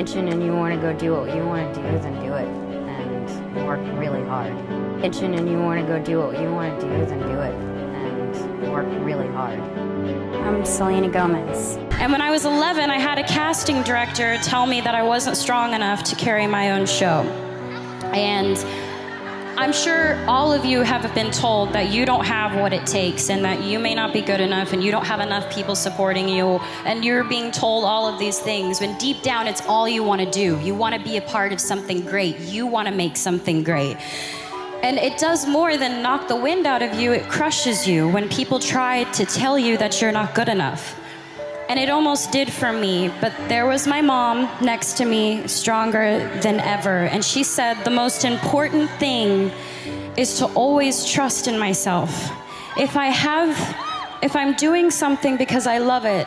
And you want to go do what you want to do, then do it and work really hard. And you want to go do what you want to do, then do it and work really hard. I'm Selena Gomez. And when I was 11, I had a casting director tell me that I wasn't strong enough to carry my own show. And I'm sure all of you have been told that you don't have what it takes and that you may not be good enough and you don't have enough people supporting you, and you're being told all of these things when deep down it's all you want to do. You want to be a part of something great. You want to make something great. And it does more than knock the wind out of you. It crushes you when people try to tell you that you're not good enough. And it almost did for me, but there was my mom next to me, stronger than ever. And she said, the most important thing is to always trust in myself. If I'm doing something because I love it,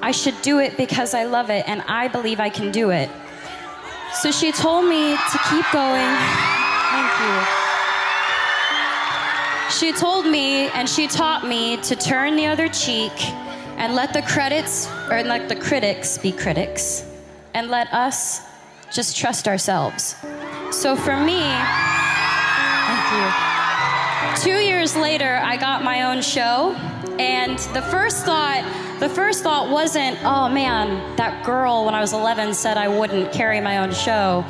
I should do it because I love it, and I believe I can do it. So she told me to keep going. Thank you. She told me and she taught me to turn the other cheek and let the critics be critics, and let us just trust ourselves. So for me, thank you. 2 years later, I got my own show, and the first thought wasn't, oh man, that girl when I was 11 said I wouldn't carry my own show,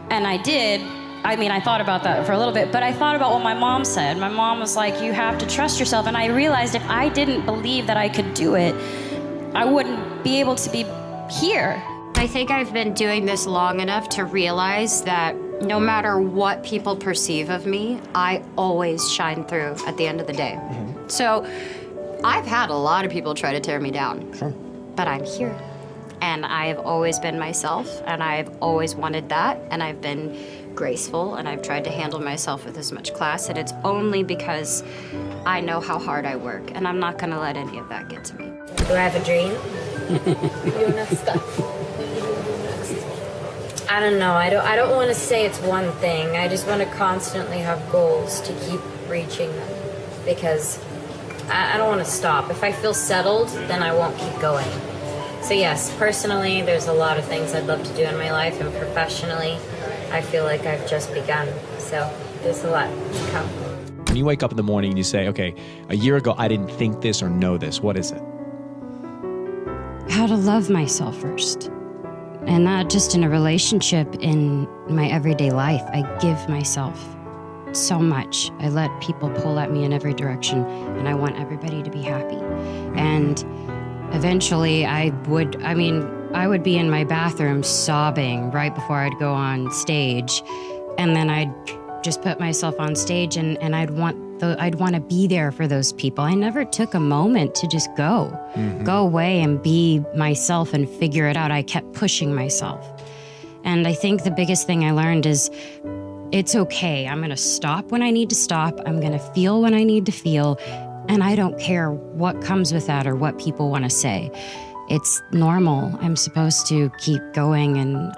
and I did. I mean, I thought about that for a little bit, but I thought about what my mom said. My mom was like, you have to trust yourself. And I realized if I didn't believe that I could do it, I wouldn't be able to be here. I think I've been doing this long enough to realize that no matter what people perceive of me, I always shine through at the end of the day. Mm-hmm. So I've had a lot of people try to tear me down, sure, but I'm here. And I've always been myself, and I've always wanted that, and I've been graceful, and I've tried to handle myself with as much class, and it's only because I know how hard I work, and I'm not gonna let any of that get to me. Do I have a dream? I don't know. I don't want to say it's one thing. I just want to constantly have goals to keep reaching them, because I don't want to stop. If I feel settled, then I won't keep going. So yes, personally, there's a lot of things I'd love to do in my life, and professionally, I feel like I've just begun. So there's a lot to come. When you wake up in the morning and you say, okay, a year ago I didn't think this or know this, what is it? How to love myself first. And not just in a relationship, in my everyday life. I give myself so much. I let people pull at me in every direction, and I want everybody to be happy. And eventually I would be in my bathroom sobbing right before I'd go on stage, and then I'd just put myself on stage, and I'd want to be there for those people. I never took a moment to just go away and be myself and figure it out. I kept pushing myself. And I think the biggest thing I learned is it's okay. I'm going to stop when I need to stop. I'm going to feel when I need to feel. And I don't care what comes with that or what people want to say. It's normal. I'm supposed to keep going, and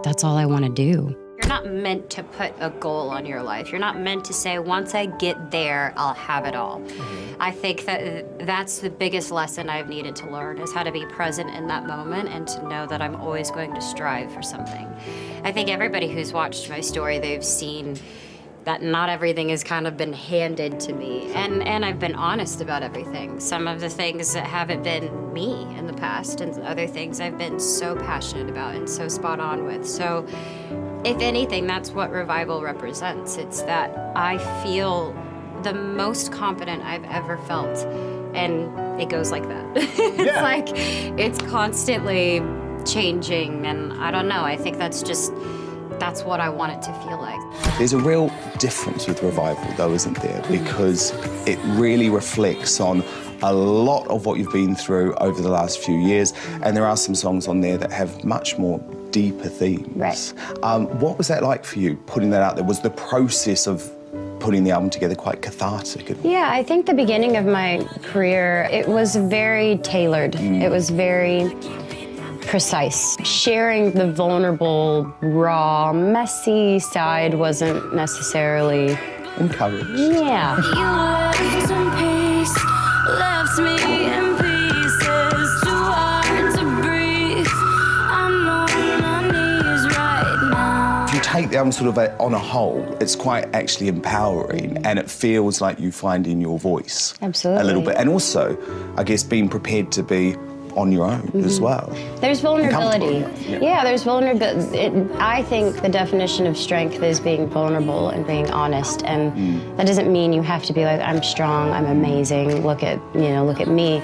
that's all I want to do. You're not meant to put a goal on your life. You're not meant to say, once I get there, I'll have it all. Mm-hmm. I think that's the biggest lesson I've needed to learn, is how to be present in that moment and to know that I'm always going to strive for something. I think everybody who's watched my story, they've seen that not everything has kind of been handed to me. And I've been honest about everything. Some of the things that haven't been me in the past, and other things I've been so passionate about and so spot on with. So if anything, that's what Revival represents. It's that I feel the most confident I've ever felt. And it goes like that. It's constantly changing, and I don't know, I think that's what I want it to feel like. There's a real difference with Revival, though, isn't there? Because it really reflects on a lot of what you've been through over the last few years, and there are some songs on there that have much more deeper themes. Right. What was that like for you, putting that out there? Was the process of putting the album together quite cathartic? Yeah, I think the beginning of my career, it was very tailored. It was very precise. Sharing the vulnerable, raw, messy side wasn't necessarily encouraged. Yeah. You left in peace, left me in pieces, too hard to breathe. I'm on my take them sort of on a whole, it's quite actually empowering, and it feels like you finding your voice. Absolutely. A little bit. And also, I guess, being prepared to be on your own as well. There's vulnerability. Comfortable. Yeah, there's vulnerability. I think the definition of strength is being vulnerable and being honest, and that doesn't mean you have to be like, I'm strong, I'm amazing, look at me.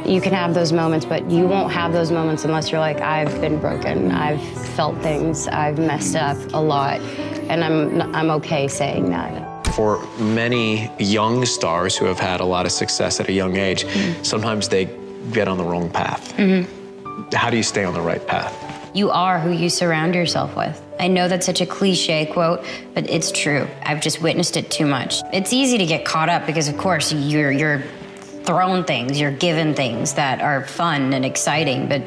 You can have those moments, but you won't have those moments unless you're like, I've been broken, I've felt things, I've messed up a lot, and I'm okay saying that. For many young stars who have had a lot of success at a young age, sometimes they get on the wrong path. How do you stay on the right path? You are who you surround yourself with. I know that's such a cliche quote, but it's true. I've just witnessed it too much. It's easy to get caught up because, of course, you're thrown things, you're given things that are fun and exciting, but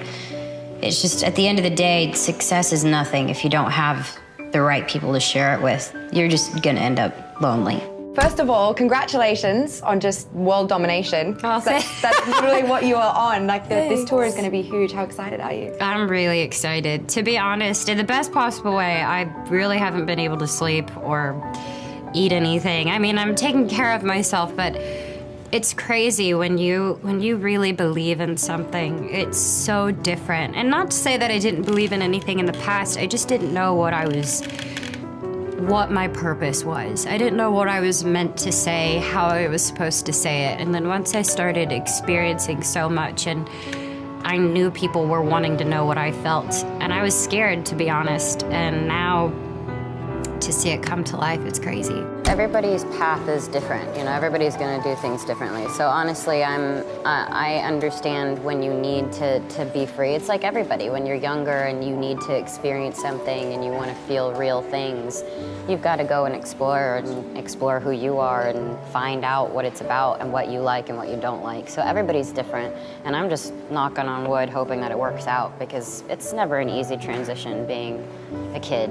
it's just, at the end of the day, success is nothing if you don't have the right people to share it with. You're just gonna end up lonely. First of all, congratulations on just world domination. Oh, That's literally what you are on. Like, this tour is going to be huge. How excited are you? I'm really excited. To be honest, in the best possible way, I really haven't been able to sleep or eat anything. I mean, I'm taking care of myself, but it's crazy when you really believe in something. It's so different. And not to say that I didn't believe in anything in the past, I just didn't know what my purpose was. I didn't know what I was meant to say, how I was supposed to say it. And then once I started experiencing so much, and I knew people were wanting to know what I felt, and I was scared, to be honest. And now to see it come to life, it's crazy. Everybody's path is different, you know, everybody's gonna do things differently. So honestly, I understand when you need to be free. It's like everybody, when you're younger and you need to experience something and you wanna feel real things, you've gotta go and explore who you are and find out what it's about and what you like and what you don't like. So everybody's different, and I'm just knocking on wood hoping that it works out, because it's never an easy transition being a kid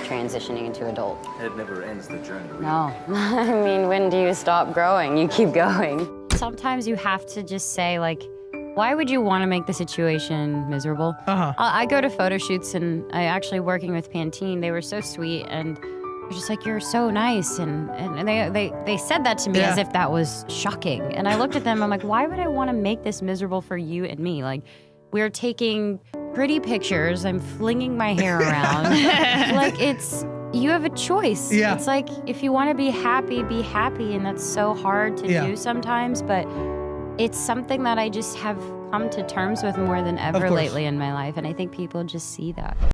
transitioning into adult. It never ends, the journey. No. I mean, when do you stop growing? You keep going. Sometimes you have to just say, like, why would you want to make the situation miserable? I go to photo shoots, and I actually, working with Pantene, they were so sweet, and they're just like, you're so nice, and they said that to me as if that was shocking. And I looked at them, I'm like, why would I want to make this miserable for you and me? Like, we're taking pretty pictures, I'm flinging my hair around. Like, you have a choice. Yeah. It's like, if you want to be happy, and that's so hard to do sometimes, but it's something that I just have come to terms with more than ever lately in my life, and I think people just see that.